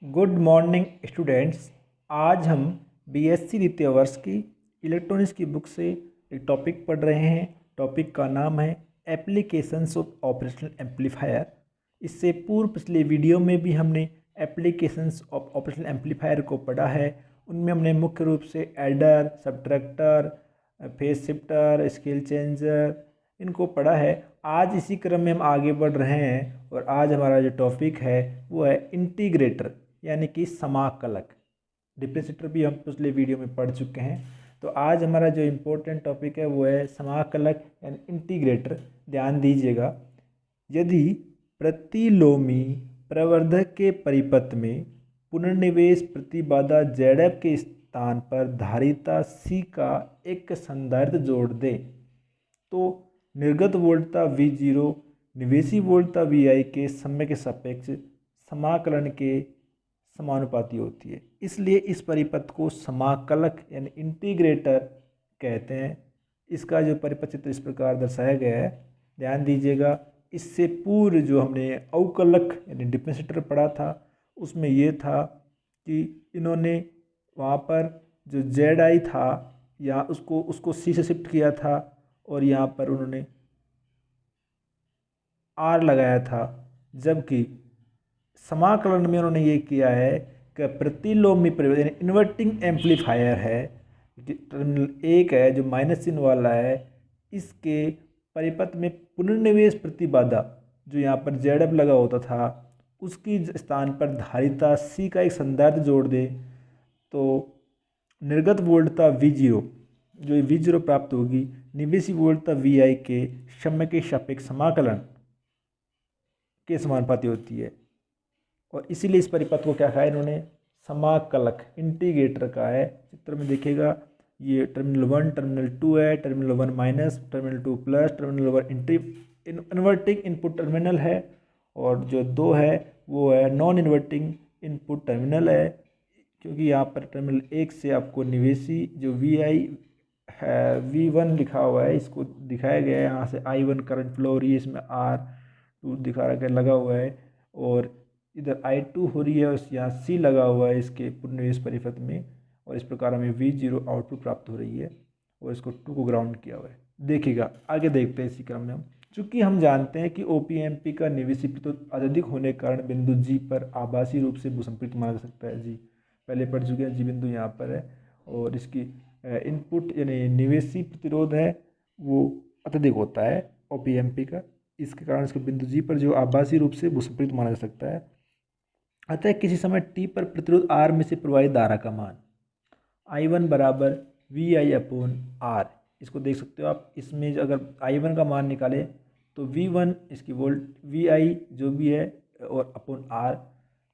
Good morning students. आज हम BSc द्वितीय वर्ष की इलेक्ट्रॉनिक्स की बुक से एक टॉपिक पढ़ रहे हैं। टॉपिक का नाम है एप्लीकेशंस ऑफ ऑपरेशनल एम्पलीफायर। इससे पूर्व पिछले वीडियो में भी हमने एप्लीकेशंस ऑफ ऑपरेशनल एम्पलीफायर को पढ़ा है। उनमें हमने मुख्य रूप से adder, subtractor, phase shifter, scale changer इनको पढ़ा है। आज इसी क्रम में हम आगे बढ़ रहे हैं और आज हमारा जो टॉपिक है वो है इंटीग्रेटर यानी कि समाकलक। डिप्रेसिटर भी हम पिछले वीडियो में पढ़ चुके हैं। तो आज हमारा जो इम्पोर्टेंट टॉपिक है वो है समाकलक यानी इंटीग्रेटर। ध्यान दीजिएगा, यदि प्रतिलोमी प्रवर्धक के परिपथ में पुनर्निवेश प्रतिबाधा ZF के स्थान पर धारिता C का एक संधारित्र जोड़ दे तो निर्गत वोल्टता V0 निवेशी वोल्टता VI के समय के सापेक्ष समाकलन के समानुपाती होती है। इसलिए इस परिपथ को समाकलक यानी इंटीग्रेटर कहते हैं। इसका जो परिपथ चित्र इस प्रकार दर्शाया गया है, ध्यान दीजिएगा। इससे पूर्व जो हमने अवकलक यानी डिफरेंशिएटर पढ़ा था उसमें ये था कि इन्होंने वहाँ पर जो ZI था या उसको C से शिफ्ट किया था और यहाँ पर उन्होंने R लगाया था, जबकि समाकलन में उन्होंने ये किया है कि प्रतिलोमी परिवर्तन यानी इन्वर्टिंग एम्पलीफायर है, टर्मिनल एक है जो माइनस चिन्ह वाला है, इसके परिपथ में पुनर्निवेश प्रतिबाधा जो यहाँ पर ZF लगा होता था उसकी स्थान पर धारिता C का एक संधारित्र जोड़ दे तो निर्गत वोल्टता V0 जो V0 प्राप्त होगी निवेशी वोल्टता VI के समय के सापेक्ष समाकलन के समानुपाती होती है। और इसीलिए इस परिपथ को क्या कहा है इन्होंने, समाकलक इंटीग्रेटर का है। चित्र में देखिएगा, ये टर्मिनल 1 टर्मिनल 2 है, terminal 1 minus, terminal 2 plus, terminal 1 inverting input terminal है और जो 2 है वो है नॉन इन्वर्टिंग इनपुट टर्मिनल है, क्योंकि यहाँ पर टर्मिनल 1 से आपको निवेशी जो VI है V1 लिखा हुआ है इसको दिखाया गया है। यहाँ से I1 करंट फ्लो हो रही है, इसमें R2 दिखा रखा लगा हुआ है और इधर I2 हो रही है और यहाँ C लगा हुआ है इसके पुनर्निवेश परिपथ में, और इस प्रकार हमें V0 आउटपुट प्राप्त हो रही है और इसको 2 को ग्राउंड किया हुआ है। देखिएगा आगे देखते हैं इसी क्रम में हम। चूँकि हम जानते हैं कि OPMP का निवेशी प्रतिरोध अत्यधिक होने के कारण बिंदु G पर आभासी रूप से भूसंपृक्त माना जा सकता है। जी पहले पढ़ चुके हैं, G बिंदु यहाँ पर है और इसकी इनपुट यानी निवेशी प्रतिरोध है वो अत्यधिक होता है OPMP का, इसके कारण इसके बिंदु G पर जो आभासी रूप से भूसंपृक्त माना जा सकता है। अतः किसी समय t पर प्रतिरोध R में से प्रवाहित धारा का मान I1 बराबर VI अपॉन R, इसको देख सकते हो आप। इसमें अगर I1 का मान निकाले तो V1 इसकी वोल्ट VI जो भी है और अपॉन R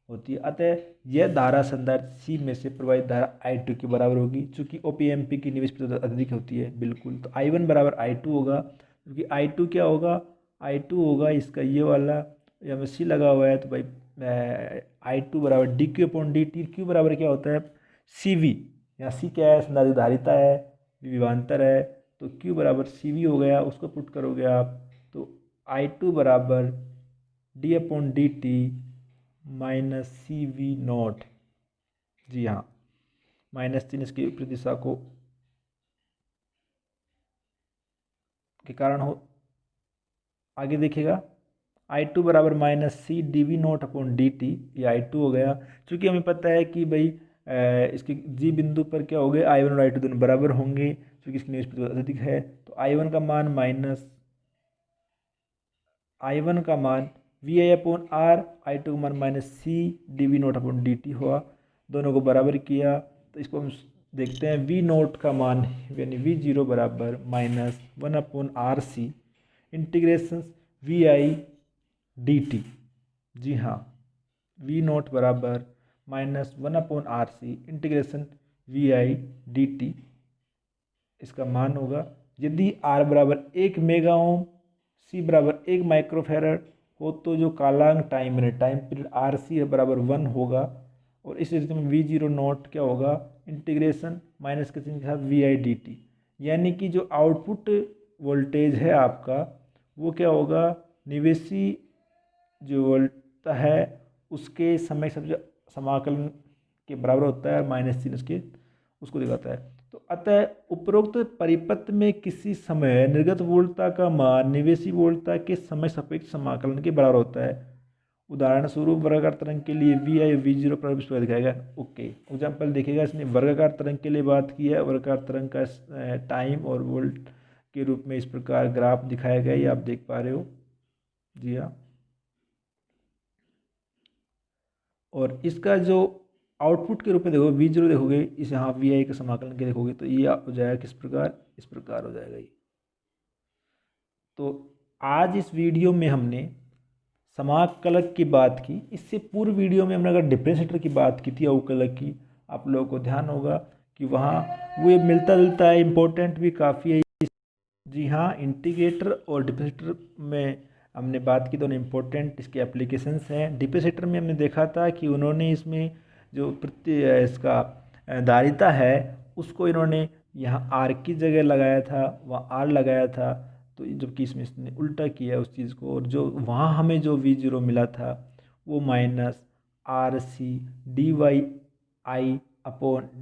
होती है। अतः यह धारा संधारित्र C में से प्रवाहित धारा I2 के बराबर होगी। चूँकि OPMP की निवेश प्रतिरोध अधिक होती है बिल्कुल, तो I1 बराबर I2 होगा, क्योंकि I2 क्या होगा, I2 होगा इसका ये वाला, यहाँ में C लगा हुआ है तो भाई I2 बराबर dQ अपॉन dt। Q बराबर क्या होता है CV, यहाँ C क्या है संधारित्र धारिता है, V विभवांतर है, तो Q बराबर CV हो गया। उसको पुट करोगे आप तो I2 बराबर d upon dt minus CV0। जी हाँ, माइनस चिन्ह इसकी विपरीत दिशा को के कारण हो। आगे देखिएगा I2 बराबर minus C dV0 upon dt, ये I2 हो गया। चूँकि हमें पता है कि भाई इसके G बिंदु पर क्या हो गए, I1 और I2 दोनों बराबर होंगे, क्योंकि इसकी निवेश प्रतिरोध अधिक है। तो I1 का मान माइनस I1 का मान VI अपॉन R, I2 का मान minus C dV0 upon dt हुआ। दोनों को बराबर किया तो इसको हम देखते हैं V0 का मान यानी V0 बराबर minus 1 upon RC integration VI dt। जी हाँ, V0 बराबर minus 1 upon RC integration VI dt इसका मान होगा। यदि R बराबर 1 मेगा ओम, C बराबर 1 माइक्रोफेरड हो तो जो कालांक टाइम पीरियड RC बराबर 1 होगा। और इस स्थिति में V0 नॉट क्या होगा, इंटीग्रेशन माइनस के चिन्ह के साथ VI dt, यानी कि जो आउटपुट वोल्टेज है आपका वो क्या होगा, निवेशी जो वोल्ट है उसके समय सबसे समाकलन के बराबर होता है, -3 उसको दिखाता है। तो अतः उपरोक्त परिपथ में किसी समय निर्गत वोल्टता का मान निवेशी वोल्टता के समय सापेक्ष समाकलन के बराबर होता है। उदाहरण स्वरूप वर्गाकार तरंग के लिए वी आई वी जीरो पर दिखाएगा। ओके, एग्जाम्पल देखिएगा, इसने वर्गाकार तरंग के लिए बात की है। वर्गाकार तरंग का टाइम और वोल्ट के रूप में इस प्रकार ग्राफ दिखाया गया, ये आप देख पा रहे हो। जी हाँ, और इसका जो आउटपुट के रूप में देखो वी जीरो देखोगे, इस यहाँ वी आई के समाकलन के देखोगे तो ये हो जाएगा किस प्रकार, इस प्रकार हो जाएगा ये। तो आज इस वीडियो में हमने समाकलक की बात की। इससे पूर्व वीडियो में हमने अगर डिफरेंशिएटर की बात की थी अवकलक की, आप लोगों को ध्यान होगा कि वहाँ वो मिलता जुलता है, इम्पोर्टेंट भी काफ़ी है। जी हाँ, इंटीग्रेटर और डिफरेंशिएटर में हमने बात की, दोनों इम्पोर्टेंट इसके एप्लीकेशंस हैं। डिफरेंशिएटर में हमने देखा था कि उन्होंने इसमें जो इसका धारिता है उसको इन्होंने यहाँ आर की जगह लगाया था, वहाँ आर लगाया था। तो जबकि इसमें इसने उल्टा किया उस चीज़ को, और जो वहाँ हमें जो वी जीरो मिला था वो -RC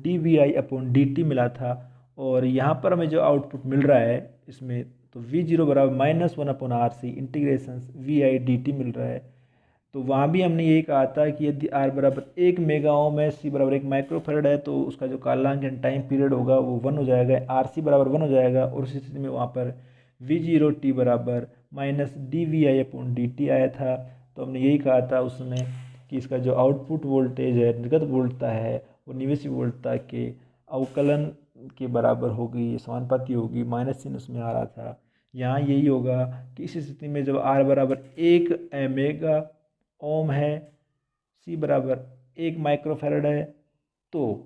dy/i/dt मिला था। और यहाँ पर हमें जो आउटपुट मिल रहा है इसमें, तो वी जीरो बराबर -1/RC integration V I D T मिल रहा है। तो वहाँ भी हमने यही कहा था कि यदि R बराबर 1 मेगा ओम है, C बराबर 1 माइक्रोफैरड है, तो उसका जो कालांक एंड टाइम पीरियड होगा वो 1 हो जाएगा, RC बराबर 1 हो जाएगा। और उस स्थिति में वहाँ पर V0t बराबर -dVi/dt आया था। तो हमने यही कहा था उसमें कि इसका जो आउटपुट वोल्टेज है, निर्गत वोल्टता है, वो निवेशी वोल्टता के अवकलन के बराबर होगी, समानुपाती होगी, माइनस चिन्ह उसमें आ रहा था। यहाँ यही होगा कि इस स्थिति में जब R बराबर 1 मेगा ओम है, C बराबर 1 माइक्रोफैरड है, तो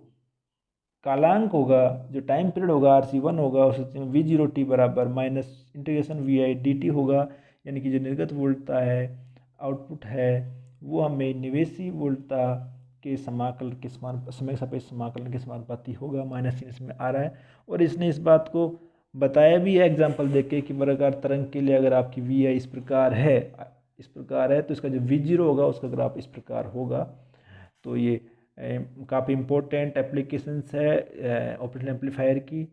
कालांक होगा, जो टाइम पीरियड होगा RC1 होगा, उस स्थिति में V0t बराबर -∫VI/dt होगा। यानी कि जो निर्गत वोल्टता है, आउटपुट है, वो हमें निवेशी वोल्टता के समाकलन के समान, समय सापेक्ष समाकलन के समानुपाती होगा। माइनस चिन्ह इसमें आ रहा है। और इसने इस बात को बताया भी है एग्जाम्पल देख के कि वर्गाकार तरंग के लिए अगर आपकी वी आई इस प्रकार है तो इसका जो वी जीरो होगा उसका ग्राफ इस प्रकार होगा। तो ये काफ़ी इम्पोर्टेंट एप्लीकेशंस है ऑपरेशनल एम्पलीफायर की।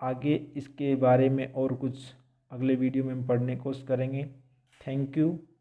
आगे इसके बारे में और कुछ अगले वीडियो में हम पढ़ने की कोशिश करेंगे। Thank you.